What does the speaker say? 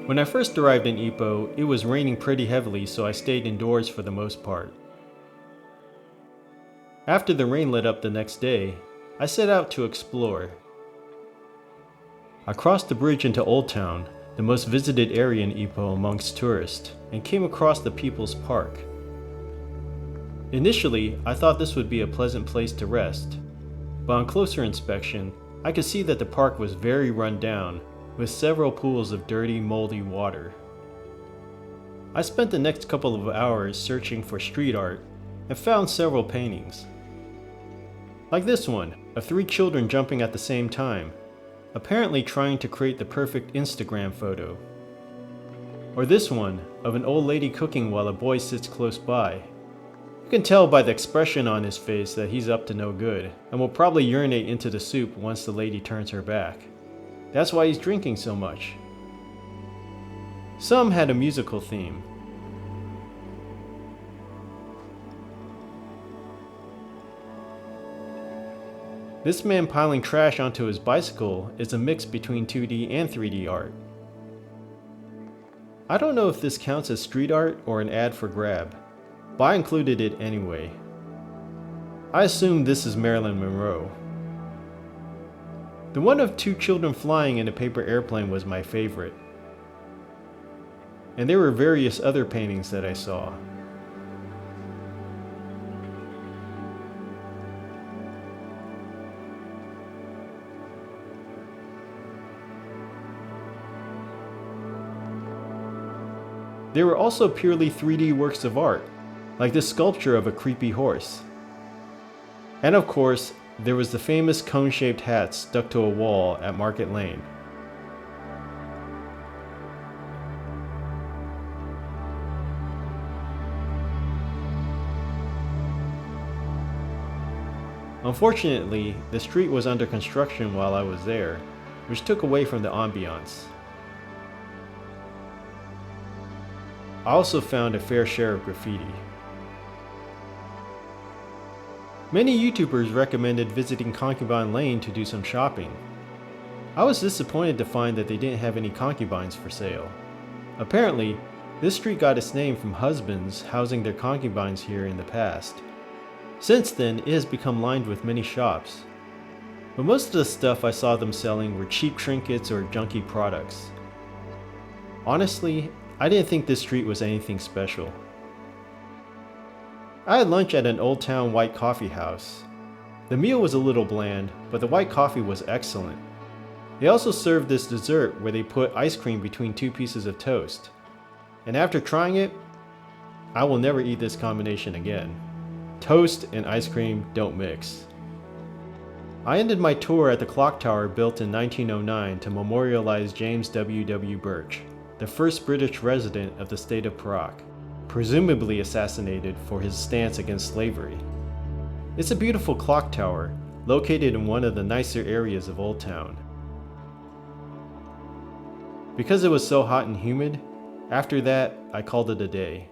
When I first arrived in Ipoh, it was raining pretty heavily, so I stayed indoors for the most part. After the rain let up the next day, I set out to explore. I crossed the bridge into Old Town, the most visited area in Ipoh amongst tourists, and came across the People's Park. Initially, I thought this would be a pleasant place to rest, but on closer inspection, I could see that the park was very run down, with several pools of dirty, moldy water. I spent the next couple of hours searching for street art and found several paintings. Like this one, of 3 children jumping at the same time, apparently trying to create the perfect Instagram photo. Or this one, of an old lady cooking while a boy sits close by. You can tell by the expression on his face that he's up to no good, and will probably urinate into the soup once the lady turns her back. That's why he's drinking so much. Some had a musical theme. This man piling trash onto his bicycle is a mix between 2D and 3D art. I don't know if this counts as street art or an ad for Grab, but I included it anyway. I assume this is Marilyn Monroe. The one of 2 children flying in a paper airplane was my favorite. And there were various other paintings that I saw. There were also purely 3D works of art, like this sculpture of a creepy horse. And of course, there was the famous cone-shaped hat stuck to a wall at Market Lane. Unfortunately, the street was under construction while I was there, which took away from the ambiance. I also found a fair share of graffiti. Many YouTubers recommended visiting Concubine Lane to do some shopping. I was disappointed to find that they didn't have any concubines for sale. Apparently, this street got its name from husbands housing their concubines here in the past. Since then, it has become lined with many shops. But most of the stuff I saw them selling were cheap trinkets or junky products. Honestly, I didn't think this street was anything special. I had lunch at an Old Town white coffee house. The meal was a little bland, but the white coffee was excellent. They also served this dessert where they put ice cream between 2 pieces of toast. And after trying it, I will never eat this combination again. Toast and ice cream don't mix. I ended my tour at the clock tower built in 1909 to memorialize James W. Birch, the first British resident of the state of Perak, presumably assassinated for his stance against slavery. It's a beautiful clock tower, located in one of the nicer areas of Old Town. Because it was so hot and humid, after that, I called it a day.